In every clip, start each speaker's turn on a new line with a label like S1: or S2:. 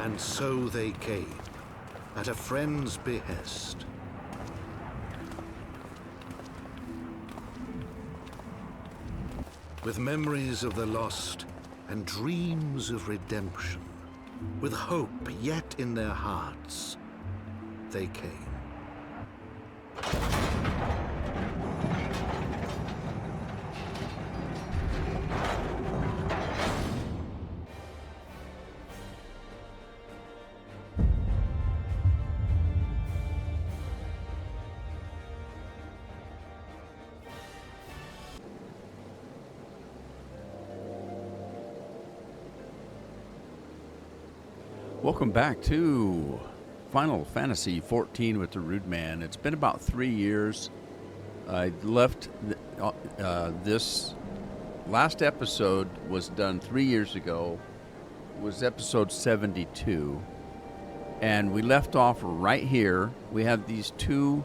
S1: And so they came, at a friend's behest. With memories of the lost and dreams of redemption, with hope yet in their hearts, they came.
S2: Welcome back to Final Fantasy XIV with the Rude Man. It's been about 3 years. I left this last episode was done 3 years ago. It was episode 72. And we left off right here. We have these two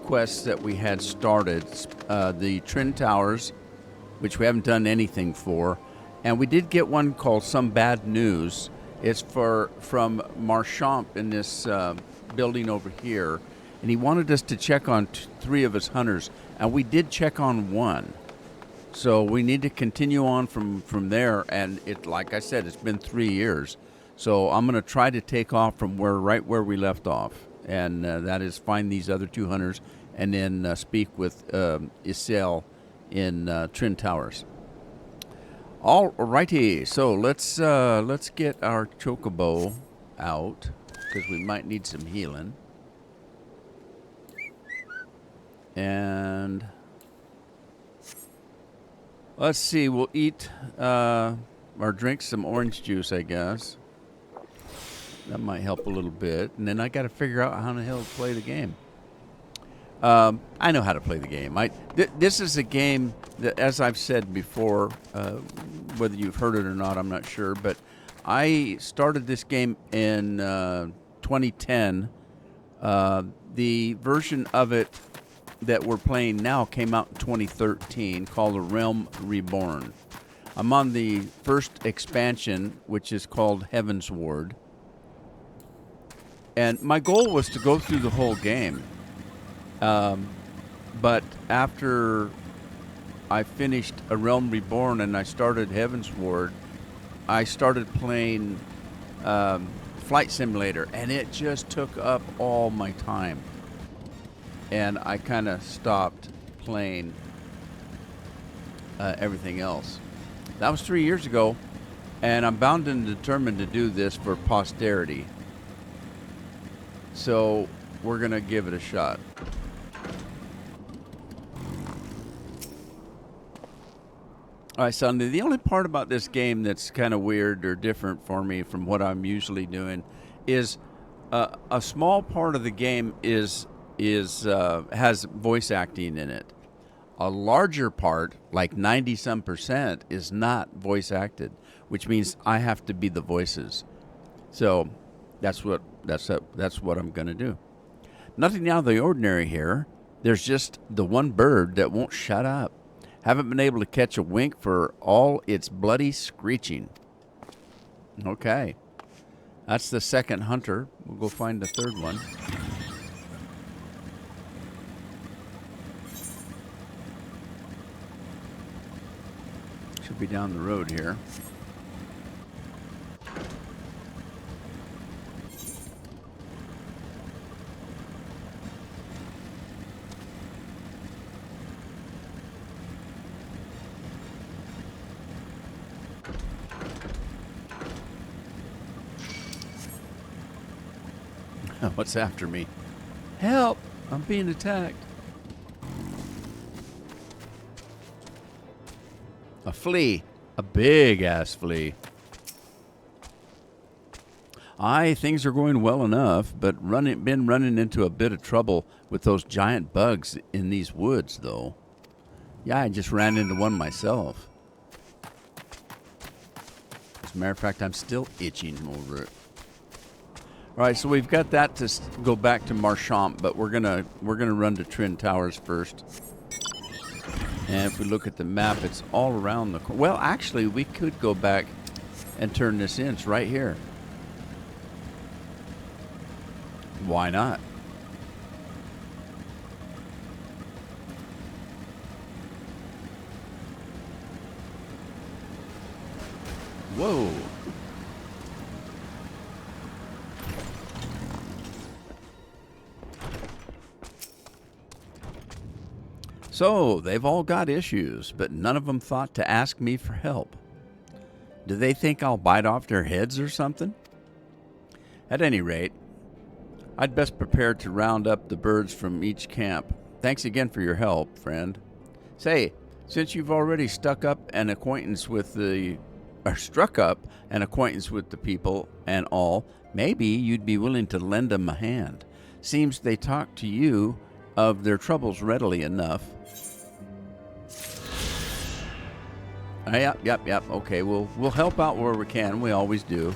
S2: quests that we had started. The Trin Towers, which we haven't done anything for. And we did get one called Some Bad News. It's from Marchamp in this building over here, and he wanted us to check on 3 of his hunters, and we did check on 1. So we need to continue on from there, and like I said, it's been 3 years. So I'm going to try to take off from right where we left off, and that is find these other 2 hunters, and then speak with Isel in Trin Towers. All righty, so let's get our chocobo out because we might need some healing. And let's see, we'll eat or drink some orange juice, I guess. That might help a little bit. And then I got to figure out how the hell to play the game. I know how to play the game. This is a game that, as I've said before, whether you've heard it or not, I'm not sure, but I started this game in 2010. The version of it that we're playing now came out in 2013, called The Realm Reborn. I'm on the first expansion, which is called Heavensward. And my goal was to go through the whole game. But after I finished A Realm Reborn and I started Heavensward, I started playing Flight Simulator, and it just took up all my time. And I kind of stopped playing everything else. That was 3 years ago, and I'm bound and determined to do this for posterity. So we're going to give it a shot. All right, Sunday. The only part about this game that's kind of weird or different for me from what I'm usually doing is a small part of the game has voice acting in it. A larger part, like 90-some%, is not voice acted, which means I have to be the voices. So that's what I'm going to do. Nothing out of the ordinary here. There's just the one bird that won't shut up. Haven't been able to catch a wink for all its bloody screeching. Okay. That's the second hunter. We'll go find the third one. Should be down the road here. What's after me? Help! I'm being attacked. A flea. A big-ass flea. Things are going well enough, but been running into a bit of trouble with those giant bugs in these woods, though. Yeah, I just ran into one myself. As a matter of fact, I'm still itching over it. All right, so we've got that to go back to Marchamp, but we're gonna run to Trin Towers first. And if we look at the map, it's all around the corner. Well, actually, we could go back and turn this in. It's right here. Why not? Whoa. So, they've all got issues, but none of them thought to ask me for help. Do they think I'll bite off their heads or something? At any rate, I'd best prepare to round up the birds from each camp. Thanks again for your help, friend. Say, since you've already struck up an acquaintance with the people and all, maybe you'd be willing to lend them a hand. Seems they talk to you of their troubles readily enough. Yep. Okay, we'll help out where we can. We always do.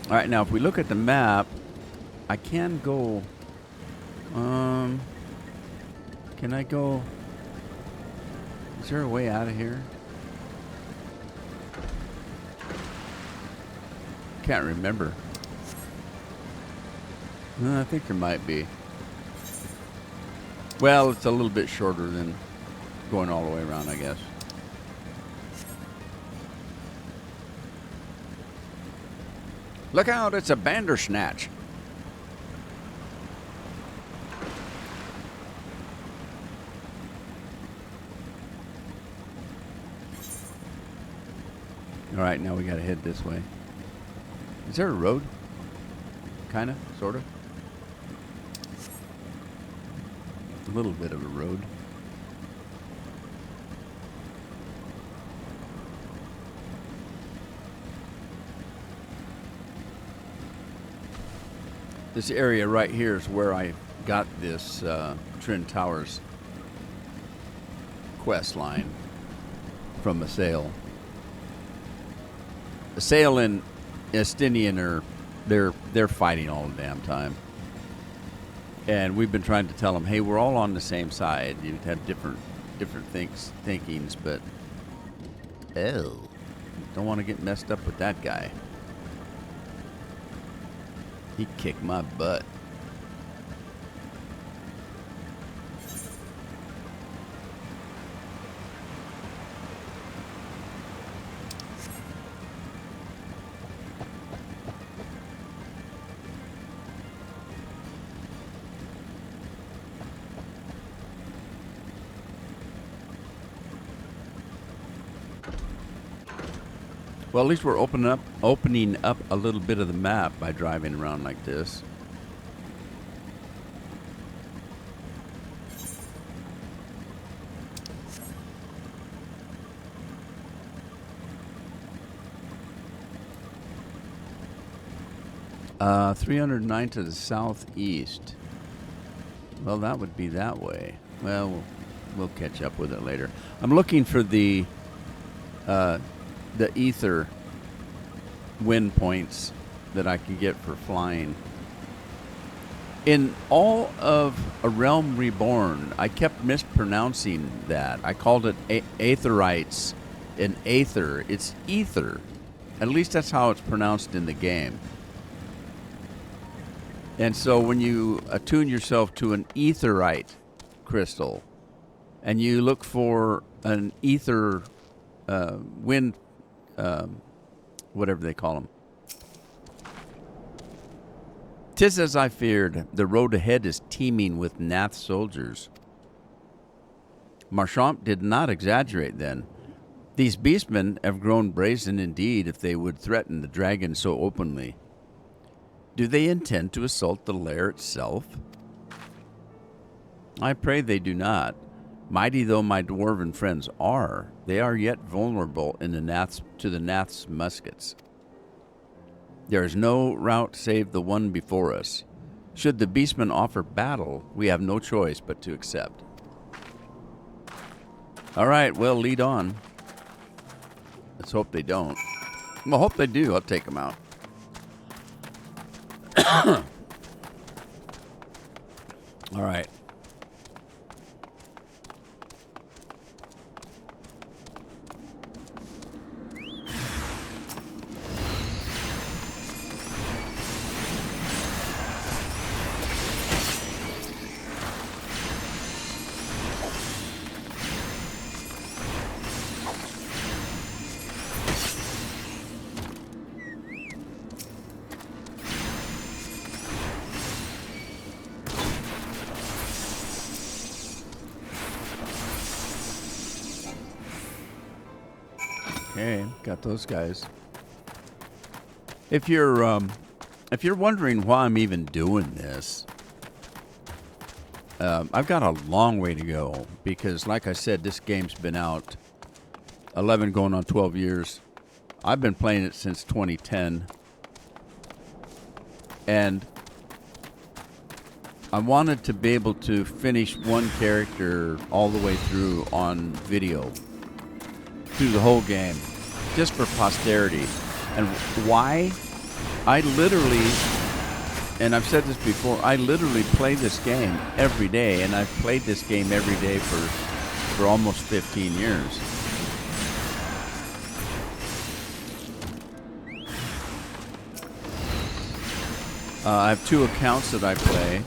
S2: All right, now if we look at the map, I can go. Can I go? Is there a way out of here? Can't remember. I think there might be. Well, it's a little bit shorter than going all the way around, I guess. Look out, it's a Bandersnatch. All right, now we gotta head this way. Is there a road? Kinda, sorta. A little bit of a road. This area right here is where I got this Twin Towers quest line from a sale. The sale and Estinian are they're fighting all the damn time. And we've been trying to tell them, hey, we're all on the same side. You have different thinkings, but don't want to get messed up with that guy. He kicked my butt. Well, at least we're opening up a little bit of the map by driving around like this. Uh, 309 to the southeast. Well, that would be that way. Well, we'll catch up with it later. I'm looking for the ether wind points that I can get for flying. In all of A Realm Reborn, I kept mispronouncing that. I called it Aetherites and Aether. It's ether. At least that's how it's pronounced in the game. And so when you attune yourself to an Aetherite crystal and you look for an ether wind, whatever they call them. 'Tis as I feared. The road ahead is teeming with Nath soldiers. Marchant did not exaggerate then. These beastmen have grown brazen indeed if they would threaten the dragon so openly. Do they intend to assault the lair itself? I pray they do not. Mighty though my dwarven friends are, they are yet vulnerable in the Nath's muskets. There is no route save the one before us. Should the beastmen offer battle, we have no choice but to accept. All right, well, lead on. Let's hope they don't. Well, hope they do. I'll take them out. All right. Okay, got those guys. If you're wondering why I'm even doing this, I've got a long way to go because, like I said, this game's been out 11 going on 12 years. I've been playing it since 2010, and I wanted to be able to finish one character all the way through on video, through the whole game, just for posterity. And why? I literally, and I've said this before, I literally play this game every day, and I've played this game every day for almost 15 years. I have 2 accounts that I play.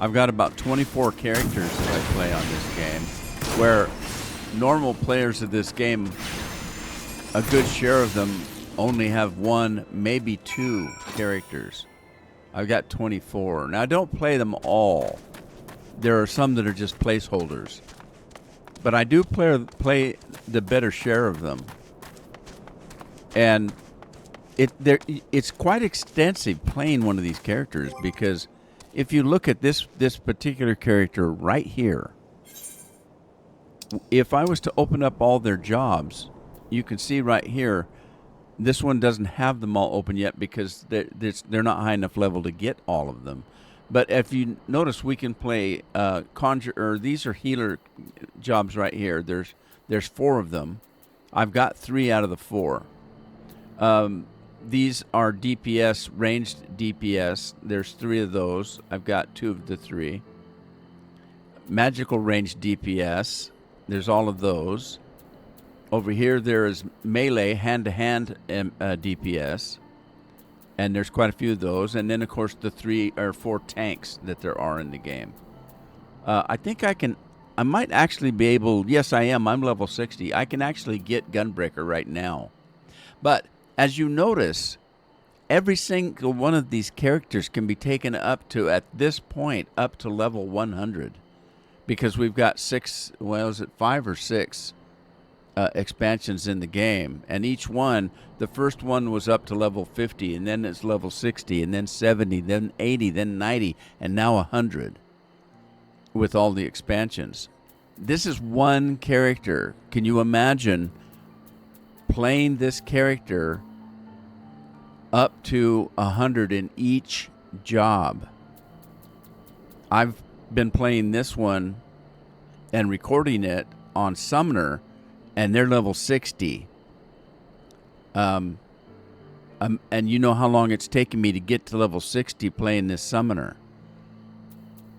S2: I've got about 24 characters that I play on this game, where normal players of this game, a good share of them only have 1, maybe 2 characters. I've got 24. Now, I don't play them all. There are some that are just placeholders. But I do play the better share of them. And it's quite extensive playing one of these characters, because if you look at this particular character right here, if I was to open up all their jobs, you can see right here, this one doesn't have them all open yet because they're not high enough level to get all of them. But if you notice, we can play conjure. These are healer jobs right here. There's 4 of them. I've got 3 out of the 4. These are DPS, ranged DPS. There's 3 of those. I've got 2 of the 3. Magical ranged DPS. There's all of those. Over here, there is melee, hand-to-hand DPS. And there's quite a few of those. And then, of course, the 3 or 4 tanks that there are in the game. I think I might actually be able, yes, I am. I'm level 60. I can actually get Gunbreaker right now. But as you notice, every single one of these characters can be taken up to, at this point, up to level 100. Because we've got 5 or 6 expansions in the game. And each one, the first one was up to level 50, and then it's level 60, and then 70, then 80, then 90, and now 100 with all the expansions. This is one character. Can you imagine playing this character up to 100 in each job? I've been playing this one and recording it on Summoner, and they're level 60. And you know how long it's taken me to get to level 60 playing this Summoner.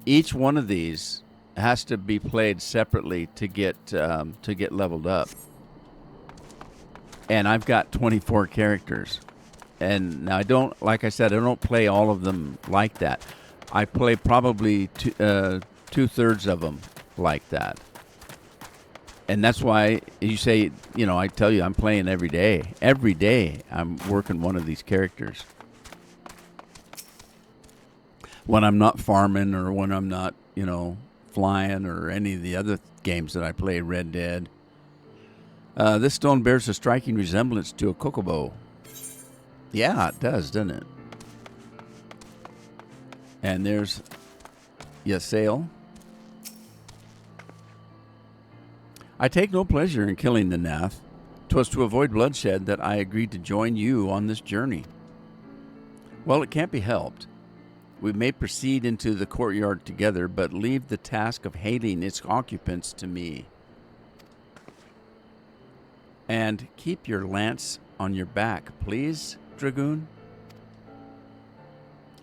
S2: Each one of these has to be played separately to get leveled up. And I've got 24 characters. And now I don't play all of them like that. I play probably 2/3 of them like that. And that's why you say, I tell you, I'm playing every day. Every day I'm working one of these characters. When I'm not farming, or when I'm not, flying, or any of the other games that I play, Red Dead. This stone bears a striking resemblance to a kokobo. Yeah, it does, doesn't it? And there's Ysael. I take no pleasure in killing the Nath. 'Twas to avoid bloodshed that I agreed to join you on this journey. Well, it can't be helped. We may proceed into the courtyard together, but leave the task of hailing its occupants to me. And keep your lance on your back, please, Dragoon.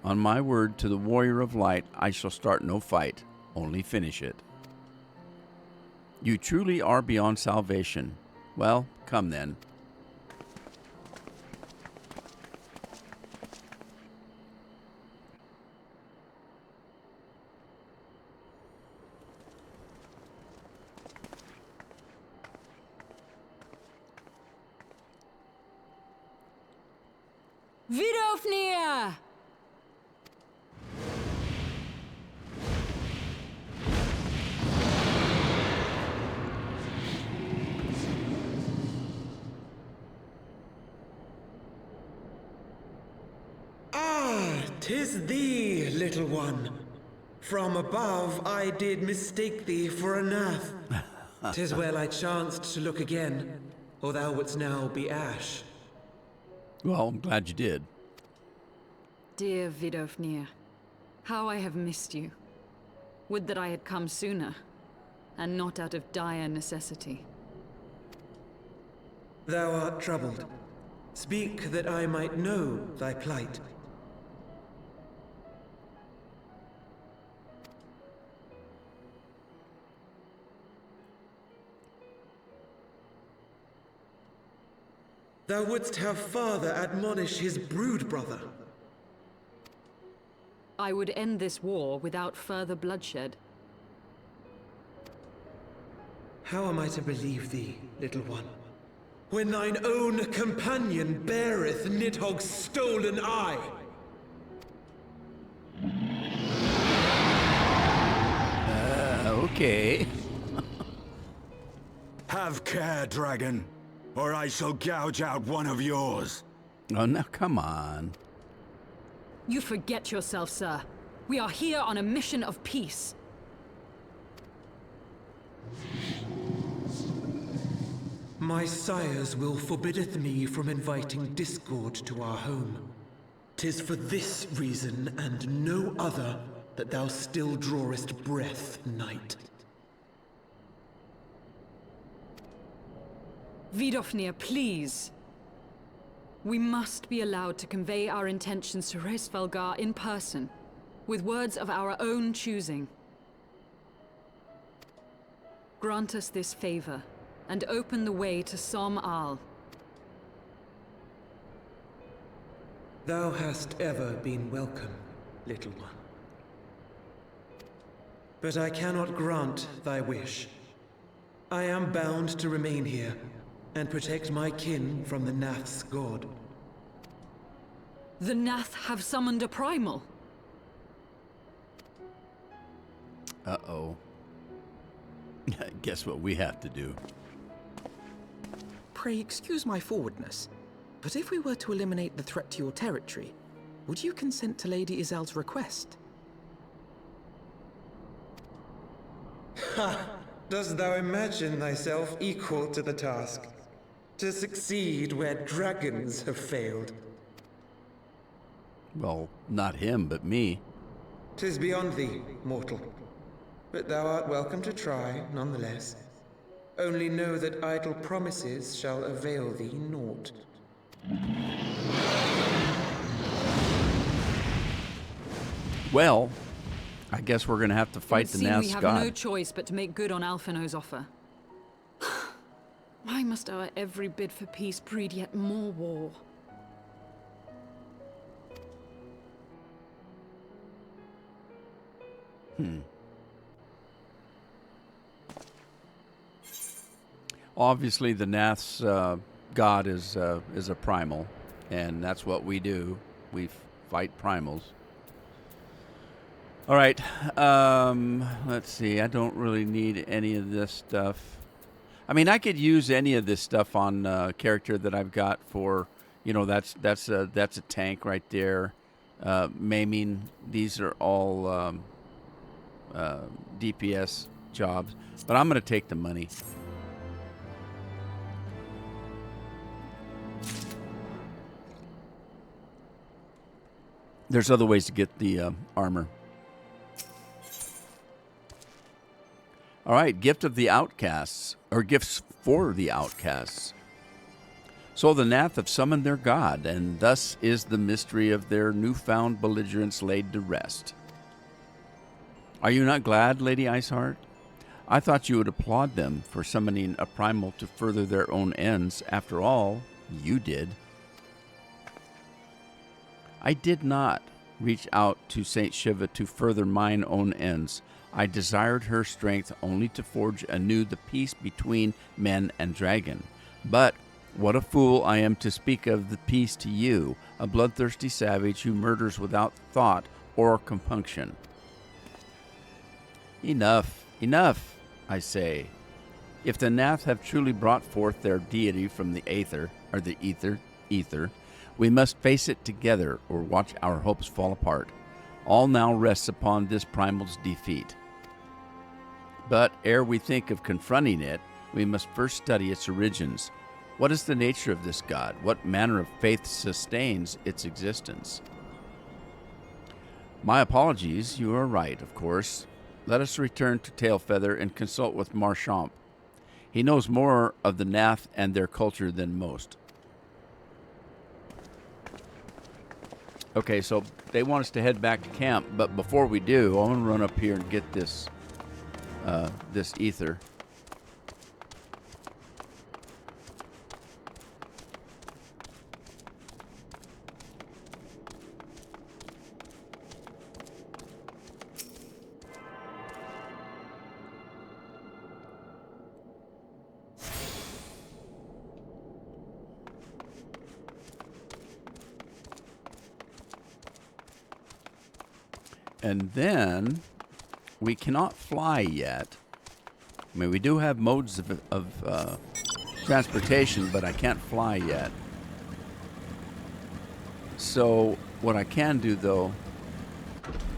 S2: On my word to the warrior of light, I shall start no fight, only finish it. You truly are beyond salvation. Well, come then.
S3: Vidofnia!
S4: 'Tis thee, little one. From above I did mistake thee for a nath. 'Tis well I chanced to look again, or thou wouldst now be ash.
S2: Well, I'm glad you did.
S3: Dear Vidofnir, how I have missed you. Would that I had come sooner, and not out of dire necessity.
S4: Thou art troubled. Speak that I might know thy plight. Thou wouldst have father admonish his brood brother.
S3: I would end this war without further bloodshed.
S4: How am I to believe thee, little one, when thine own companion beareth Nidhogg's stolen eye?
S2: Okay.
S5: Have care, dragon, or I shall gouge out one of yours.
S2: Oh, now come on.
S3: You forget yourself, sir. We are here on a mission of peace.
S4: My sire's will forbiddeth me from inviting discord to our home. 'Tis for this reason and no other that thou still drawest breath, knight.
S3: Vidofnir, please. We must be allowed to convey our intentions to Hraesvelgar in person, with words of our own choosing. Grant us this favor, and open the way to Som Al.
S4: Thou hast ever been welcome, little one. But I cannot grant thy wish. I am bound to remain here, and protect my kin from the Nath's god.
S3: The Nath have summoned a primal.
S2: Uh-oh. Guess what we have to do?
S6: Pray excuse my forwardness, but if we were to eliminate the threat to your territory, would you consent to Lady Izel's request?
S4: Ha! Dost thou imagine thyself equal to the task? To succeed where dragons have failed?
S2: Well, not him, but me.
S4: 'Tis beyond thee, mortal. But thou art welcome to try, nonetheless. Only know that idle promises shall avail thee naught.
S2: Well, I guess we're gonna have to fight the
S3: We
S2: Nath's
S3: have
S2: god.
S3: no choice but to make good on Alphino's offer. Why must our every bid for peace breed yet more war?
S2: Obviously, the Nath's god is a primal, and that's what we do. We fight primals. All right. Let's see. I don't really need any of this stuff. I mean, I could use any of this stuff on a character that I've got for, that's a tank right there. Maiming. These are all DPS jobs, but I'm going to take the money. There's other ways to get the armor. All right, gift of the outcasts, or gifts for the outcasts. So the Nath have summoned their god, and thus is the mystery of their newfound belligerence laid to rest. Are you not glad, Lady Iceheart? I thought you would applaud them for summoning a primal to further their own ends. After all, you did. I did not reach out to Saint Shiva to further mine own ends. I desired her strength only to forge anew the peace between men and dragon. But what a fool I am to speak of the peace to you, a bloodthirsty savage who murders without thought or compunction. Enough, enough, I say. If the Nath have truly brought forth their deity from the ether, We must face it together or watch our hopes fall apart. All now rests upon this primal's defeat. But ere we think of confronting it, we must first study its origins. What is the nature of this god? What manner of faith sustains its existence? My apologies, you are right, of course. Let us return to Tailfeather and consult with Marchamp. He knows more of the Nath and their culture than most. Okay, so they want us to head back to camp, but before we do, I want to run up here and get this this ether. And then we cannot fly yet. I mean, we do have modes of transportation, but I can't fly yet. So what I can do, though,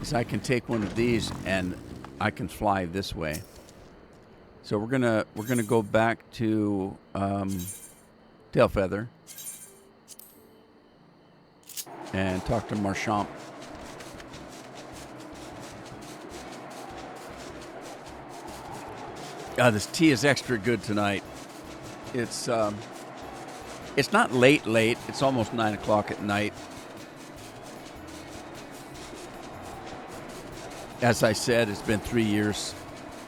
S2: is I can take one of these and I can fly this way. So we're gonna go back to Tailfeather and talk to Marchamp. This tea is extra good tonight. It's not late. It's almost 9 o'clock at night. As I said, it's been 3 years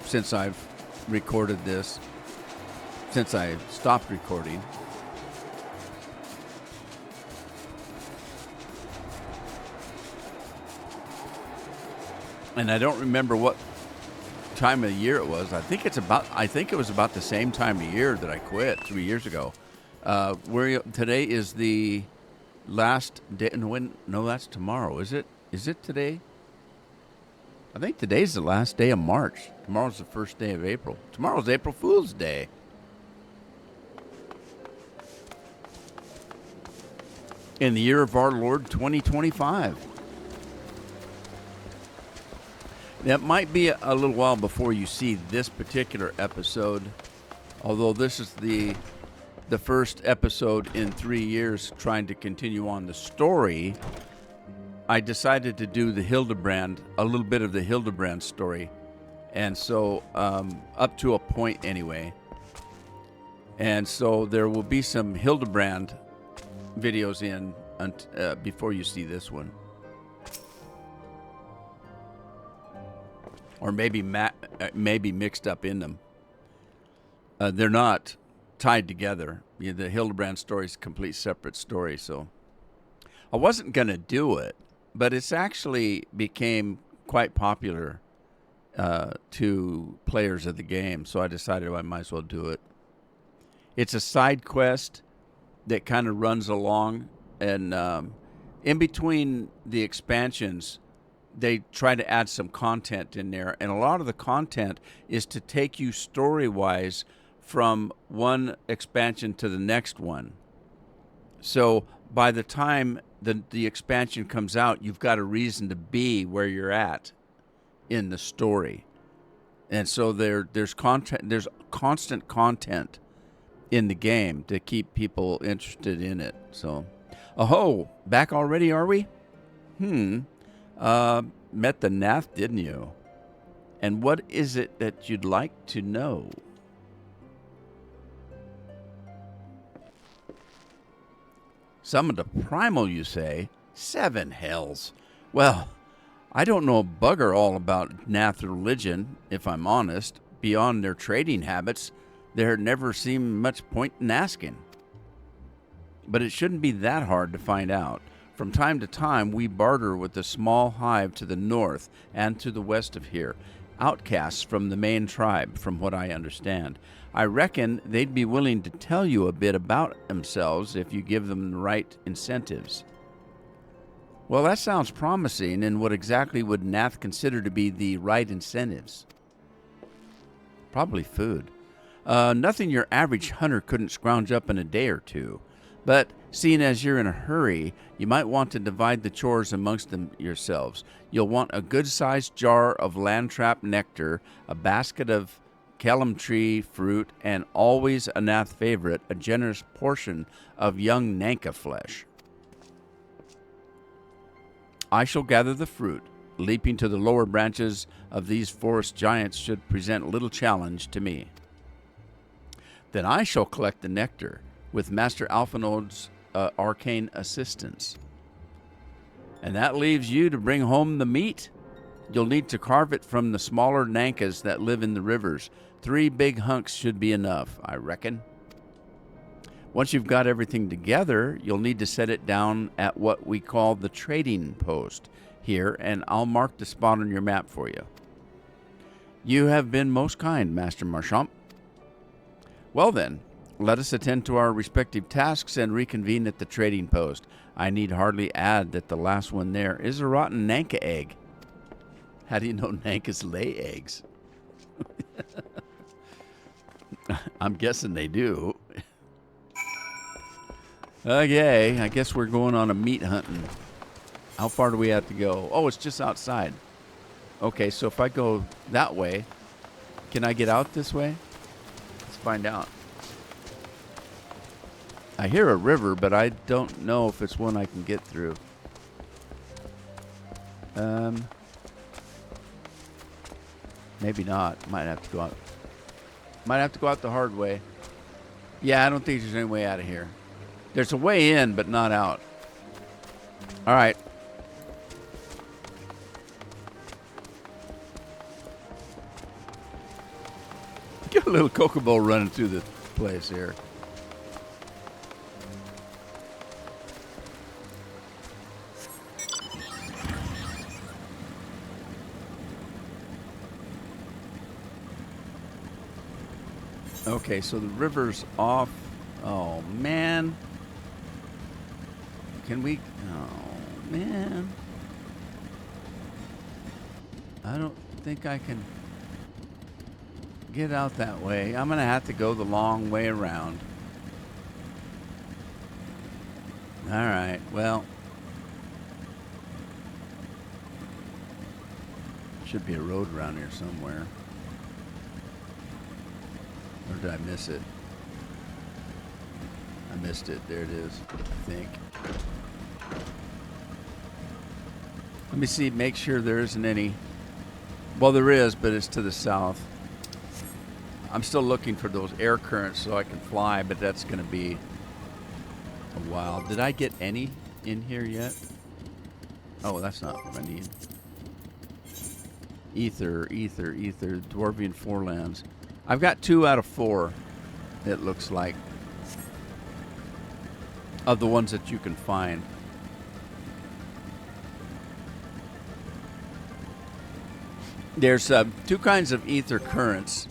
S2: since I've recorded this, since I stopped recording. And I don't remember what time of year it was. I think it was about the same time of year that I quit 3 years ago. Today is the last day. No, that's tomorrow. Is it today? I think today's the last day of March. Tomorrow's the first day of April. Tomorrow's April Fool's Day. In the year of our Lord 2025. It might be a little while before you see this particular episode, although this is the first episode in 3 years trying to continue on the story. I decided to do the Hildebrand, a little bit of the Hildebrand story, and so up to a point anyway. And so there will be some Hildebrand videos in before you see this one. Or maybe mixed up in them. They're not tied together. The Hildebrand story is a complete separate story. So I wasn't going to do it, but it's actually became quite popular to players of the game. So I decided I might as well do it. It's a side quest that kind of runs along, and in between the expansions, they try to add some content in there, and a lot of the content is to take you story-wise from one expansion to the next one. So by the time the expansion comes out, you've got a reason to be where you're at in the story. And so there's constant content in the game to keep people interested in it. So, back already, are we? Met the Nath, didn't you? And what is it that you'd like to know? Summoned a primal, you say? 7 hells. Well, I don't know a bugger all about Nath religion, if I'm honest. Beyond their trading habits, there never seemed much point in asking. But it shouldn't be that hard to find out. From time to time, we barter with the small hive to the north and to the west of here, outcasts from the main tribe, from what I understand. I reckon they'd be willing to tell you a bit about themselves if you give them the right incentives. Well, that sounds promising, and what exactly would Nath consider to be the right incentives? Probably food. Nothing your average hunter couldn't scrounge up in a day or two. But Seeing as you're in a hurry, you might want to divide the chores amongst them yourselves. You'll want a good-sized jar of landtrap nectar, a basket of Kellum tree fruit, and always a Nath favorite, a generous portion of young Nanka flesh. I shall gather the fruit. Leaping to the lower branches of these forest giants should present little challenge to me. Then I shall collect the nectar with Master Alphinaud's arcane assistance. And that leaves you to bring home the meat. You'll need to carve it from the smaller Nankas that live in the rivers. 3 big hunks should be enough, I reckon. Once you've got everything together, you'll need to set it down at what we call the trading post here, and I'll mark the spot on your map for you. You have been most kind, Master Marchant. Well then, let us attend to our respective tasks and reconvene at the trading post. I need hardly add that the last one there is a rotten Nanka egg. How do you know Nankas lay eggs? I'm guessing they do. Okay, I guess we're going on a meat hunting. How far do we have to go? Oh, it's just outside. Okay, so if I go that way, can I get out this way? Let's find out. I hear a river, but I don't know if it's one I can get through. Maybe not. Might have to go out. Might have to go out the hard way. Yeah, I don't think there's any way out of here. There's a way in, but not out. All right. Get a little Kokobo running through the place here. Okay, so the river's off. Oh, man. Can we... Oh, man. I don't think I can get out that way. I'm going to have to go the long way around. All right, well. Should be a road around here somewhere. Or did I miss it? I missed it. There it is, I think. Let me see, make sure there isn't any. Well, there is, but it's to the south. I'm still looking for those air currents so I can fly, but that's going to be a while. Did I get any in here yet? Oh, that's not what I need. Ether, Dwarvian Forelands. I've got 2 out of 4, it looks like, of the ones that you can find. There's 2 kinds of ether currents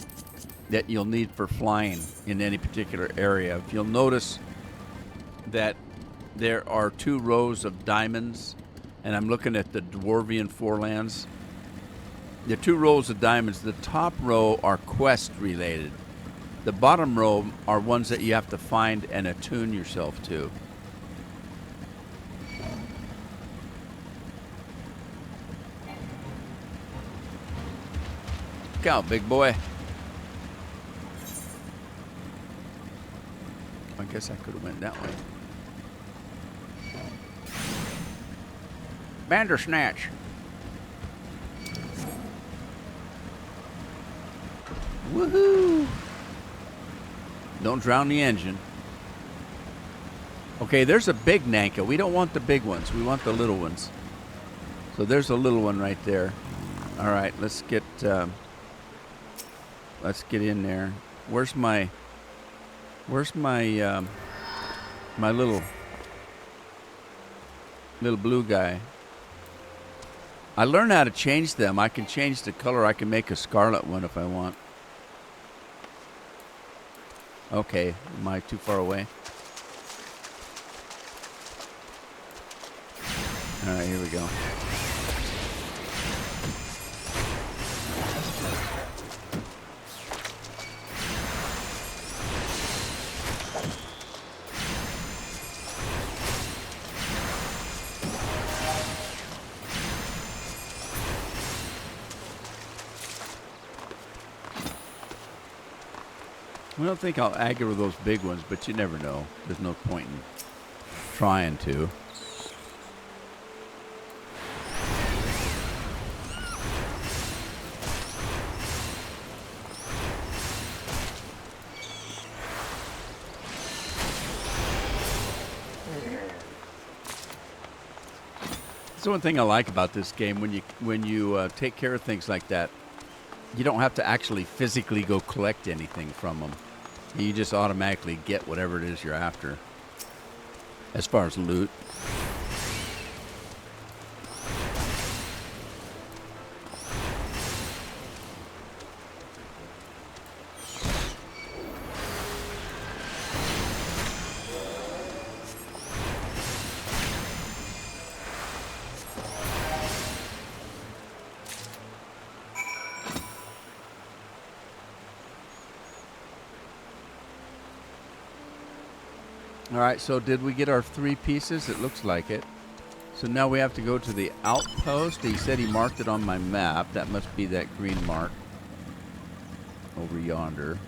S2: that you'll need for flying in any particular area. If you'll notice that there are 2 rows of diamonds, and I'm looking at the Dwarvian Forelands. The 2 rows of diamonds, the top row are quest related. The bottom row are ones that you have to find and attune yourself to. Look out, big boy. I guess I could have went that way. Bandersnatch. Woohoo! Don't drown the engine. Okay, there's a big Nanka. We don't want the big ones. We want the little ones. So there's a little one right there. All right, let's get in there. Where's my my little blue guy? I learned how to change them. I can change the color. I can make a scarlet one if I want. Okay, am I too far away? All right, here we go. I don't think I'll aggro those big ones, but you never know. There's no point in trying to. That's the one thing I like about this game. When you take care of things like that, you don't have to actually physically go collect anything from them. You just automatically get whatever it is you're after. As far as loot. All right, so did we get our 3 pieces? It looks like it. So now we have to go to the outpost. He said he marked it on my map. That must be that green mark over yonder.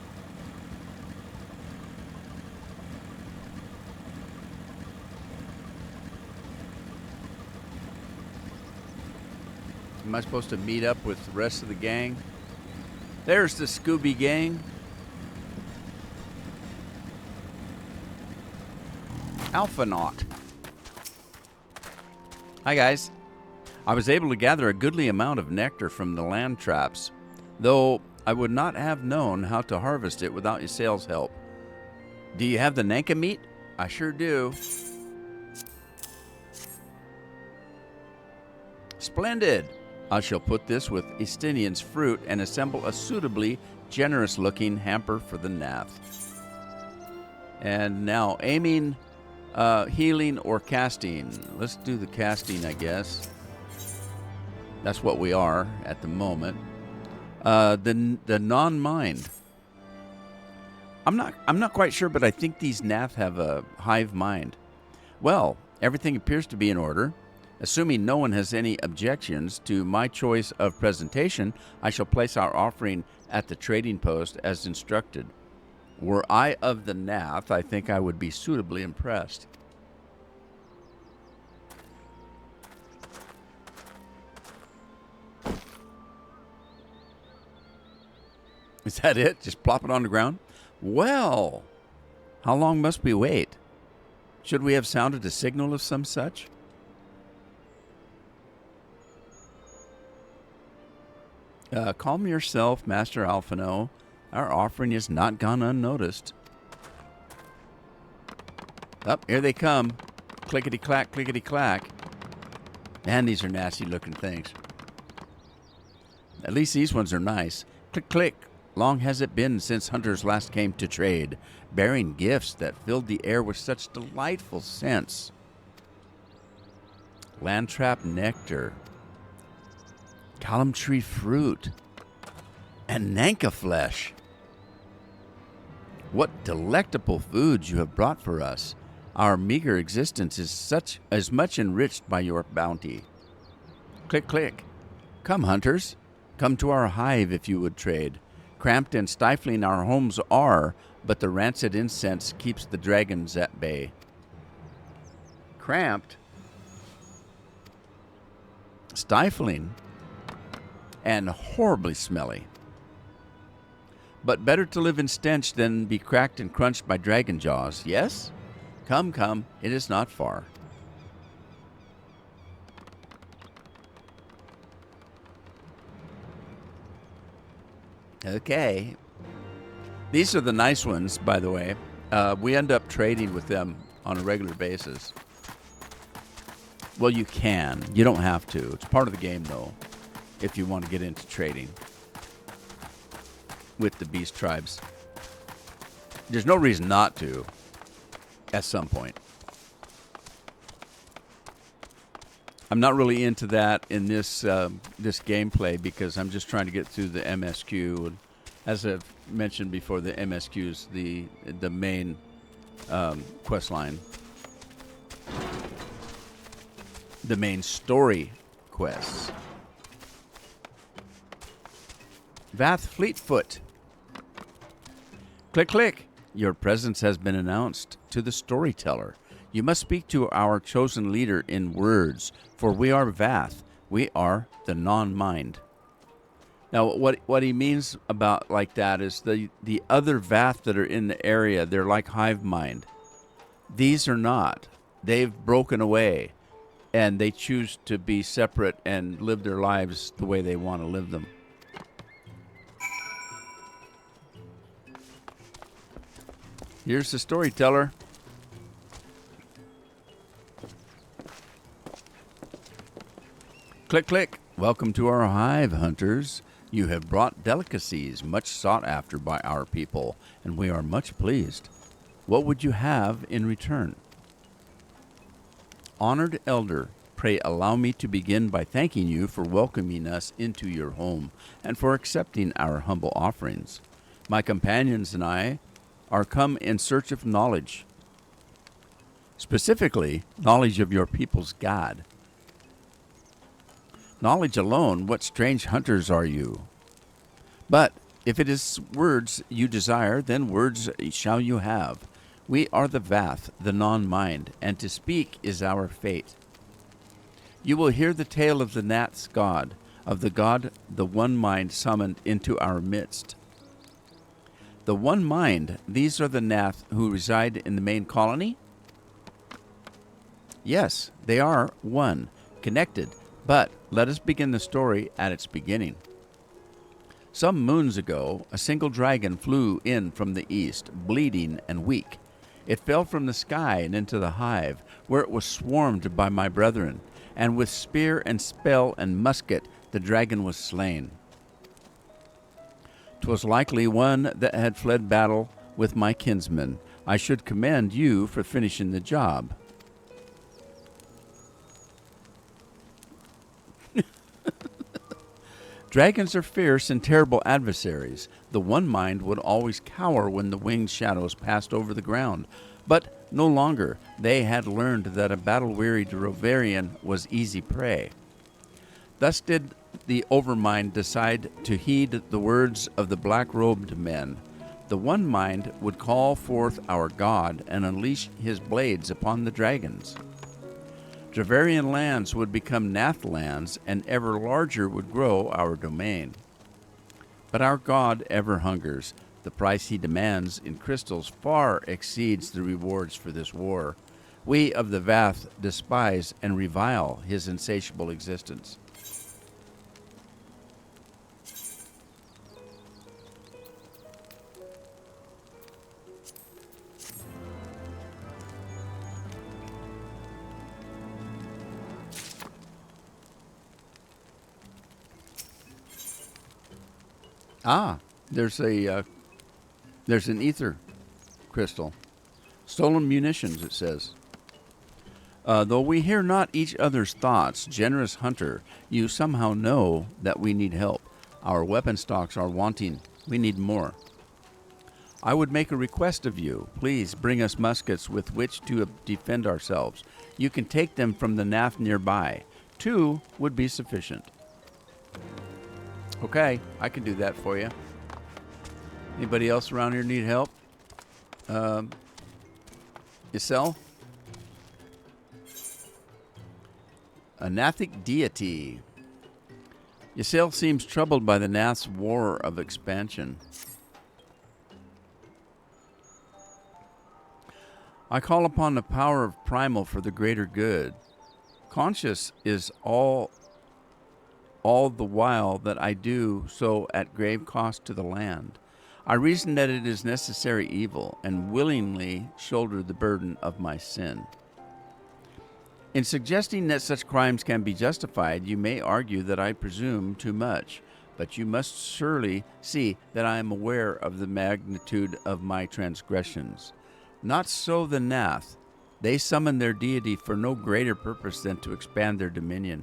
S2: Am I supposed to meet up with the rest of the gang? There's the Scooby Gang. Alphanaut. Hi guys. I was able to gather a goodly amount of nectar from the land traps, though I would not have known how to harvest it without Ysael's help. Do you have the Nanka meat? I sure do. Splendid. I shall put this with Estinian's fruit and assemble a suitably generous-looking hamper for the Nath. And now aiming... healing or casting. Let's do the casting, I guess. That's what we are at the moment. The non-mind. I'm not quite sure, but I think these Nath have a hive mind. Well, everything appears to be in order. Assuming no one has any objections to my choice of presentation, I shall place our offering at the trading post as instructed. Were I of the Nath, I think I would be suitably impressed. Is that it? Just plop it on the ground? Well, how long must we wait? Should we have sounded a signal of some such? Calm yourself, Master Alphano. Our offering is not gone unnoticed. Up, here they come. Clickety-clack, clickety-clack. Man, these are nasty-looking things. At least these ones are nice. Click, click. Long has it been since hunters last came to trade, bearing gifts that filled the air with such delightful scents. Landtrap nectar, column tree fruit, and Nanka flesh. What delectable foods you have brought for us. Our meager existence is much enriched by your bounty. Click, click. Come, hunters. Come to our hive if you would trade. Cramped and stifling our homes are, but the rancid incense keeps the dragons at bay. Cramped, stifling, and horribly smelly. But better to live in stench than be cracked and crunched by dragon jaws, yes? Come, come, it is not far. Okay. These are the nice ones, by the way. We end up trading with them on a regular basis. Well, you can. You don't have to. It's part of the game, though, if you want to get into trading with the beast tribes. There's no reason not to at some point. I'm not really into that in this this gameplay because I'm just trying to get through the MSQ. And as I've mentioned before, the MSQ is the main quest line, the main story quests. Vath Fleetfoot. Click, click. Your presence has been announced to the storyteller. You must speak to our chosen leader in words, for we are Vath. We are the non-mind. Now, what he means about like that is the other Vath that are in the area, they're like hive mind. These are not. They've broken away, and they choose to be separate and live their lives the way they want to live them. Here's the storyteller. Click, click. Welcome to our hive, hunters. You have brought delicacies much sought after by our people, and we are much pleased. What would you have in return? Honored elder, pray allow me to begin by thanking you for welcoming us into your home and for accepting our humble offerings. My companions and I are come in search of knowledge, specifically knowledge of your people's God. Knowledge alone, what strange hunters are you? But if it is words you desire, then words shall you have. We are the Vath, the non-mind, and to speak is our fate. You will hear the tale of the Nath's God, of the God the one mind summoned into our midst. The one mind, these are the Nath who reside in the main colony? Yes, they are one, connected, but let us begin the story at its beginning. Some moons ago, a single dragon flew in from the east, bleeding and weak. It fell from the sky and into the hive, where it was swarmed by my brethren, and with spear and spell and musket the dragon was slain. 'Twas likely one that had fled battle with my kinsmen. I should commend you for finishing the job. Dragons are fierce and terrible adversaries. The one mind would always cower when the winged shadows passed over the ground, but no longer. They had learned that a battle-weary Drovarian was easy prey. Thus did the Overmind decide to heed the words of the black-robed men. The one mind would call forth our God and unleash his blades upon the dragons. Dravarian lands would become Nath lands, and ever larger would grow our domain. But our God ever hungers. The price he demands in crystals far exceeds the rewards for this war. We of the Vath despise and revile his insatiable existence. There's an ether crystal. Stolen munitions, it says. Though we hear not each other's thoughts, generous hunter, you somehow know that we need help. Our weapon stocks are wanting. We need more. I would make a request of you. Please bring us muskets with which to defend ourselves. You can take them from the Nath nearby. 2 would be sufficient. Okay, I can do that for you. Anybody else around here need help? Ysel? A Nathic deity. Ysel seems troubled by the Nath's war of expansion. I call upon the power of Primal for the greater good. Conscious is all the while that I do so at grave cost to the land. I reason that it is necessary evil, and willingly shoulder the burden of my sin. In suggesting that such crimes can be justified, you may argue that I presume too much, but you must surely see that I am aware of the magnitude of my transgressions. Not so the Nath. They summon their deity for no greater purpose than to expand their dominion.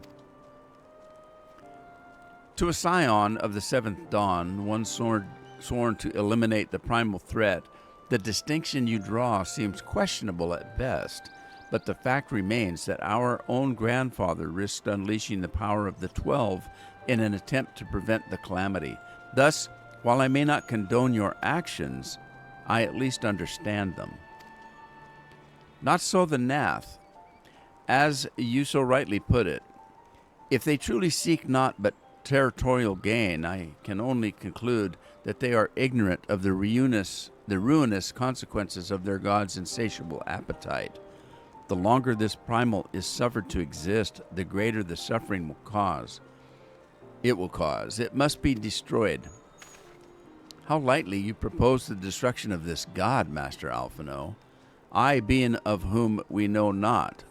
S2: To a scion of the seventh dawn, one sworn to eliminate the primal threat, the distinction you draw seems questionable at best, but the fact remains that our own grandfather risked unleashing the power of the 12 in an attempt to prevent the calamity. Thus, while I may not condone your actions, I at least understand them. Not so the Nath. As you so rightly put it, if they truly seek not but territorial gain, I can only conclude that they are ignorant of the ruinous consequences of their god's insatiable appetite. The longer this primal is suffered to exist, the greater the suffering will cause. It will cause. It must be destroyed. How lightly you propose the destruction of this god, Master Alphino. I, being of whom we know not.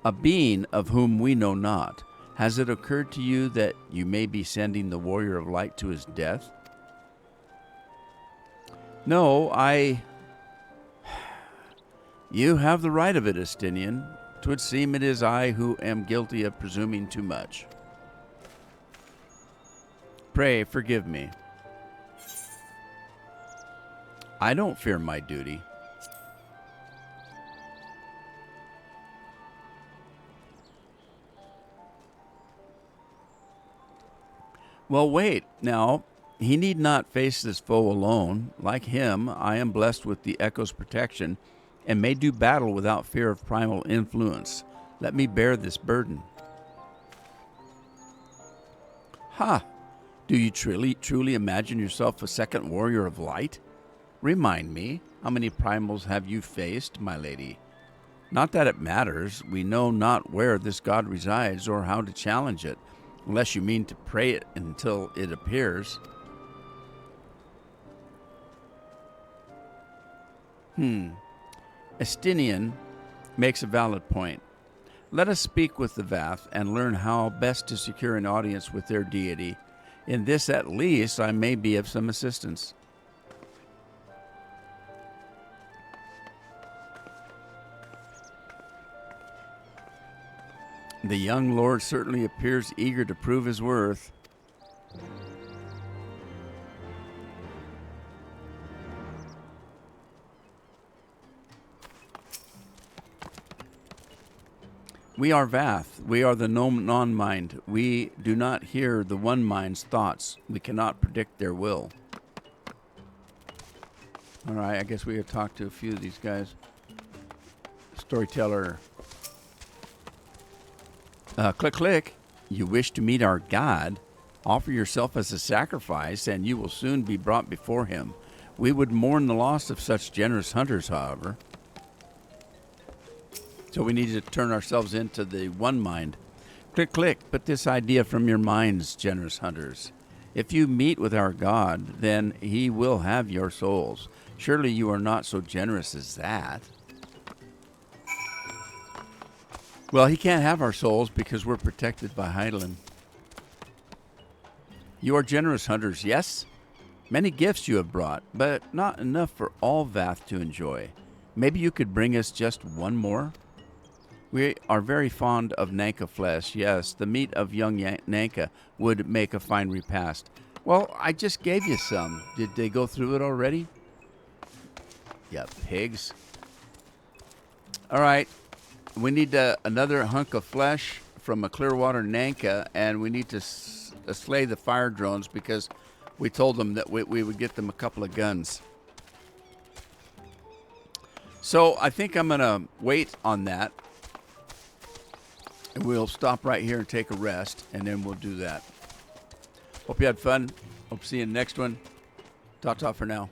S2: A being of whom we know not. Has it occurred to you that you may be sending the warrior of light to his death? No, You have the right of it, Estinian. 'Twould seem it is I who am guilty of presuming too much. Pray forgive me. I don't fear my duty. Well, wait. Now, he need not face this foe alone. Like him, I am blessed with the Echo's protection and may do battle without fear of primal influence. Let me bear this burden. Ha! Do you truly imagine yourself a second warrior of light? Remind me, how many primals have you faced, my lady? Not that it matters. We know not where this god resides or how to challenge it, unless you mean to pray it until it appears. Estinian makes a valid point. Let us speak with the Vath and learn how best to secure an audience with their deity. In this at least I may be of some assistance. The young lord certainly appears eager to prove his worth. We are Vath. We are the non-mind. We do not hear the one mind's thoughts. We cannot predict their will. All right, I guess we could talk to a few of these guys. Storyteller. Click, click. You wish to meet our God? Offer yourself as a sacrifice, and you will soon be brought before him. We would mourn the loss of such generous hunters, however. So we need to turn ourselves into the one mind. Click, click. Put this idea from your minds, generous hunters. If you meet with our God, then he will have your souls. Surely you are not so generous as that. Well, he can't have our souls because we're protected by Heidelin. You are generous hunters, yes? Many gifts you have brought, but not enough for all Vath to enjoy. Maybe you could bring us just one more? We are very fond of Nanka flesh, yes. The meat of young Nanka would make a fine repast. Well, I just gave you some. Did they go through it already? Yeah, pigs. All right. We need another hunk of flesh from a Clearwater Nanka, and we need to slay the fire drones because we told them that we would get them a couple of guns. So I think I'm going to wait on that. And we'll stop right here and take a rest, and then we'll do that. Hope you had fun. Hope to see you in the next one. Ta-ta for now.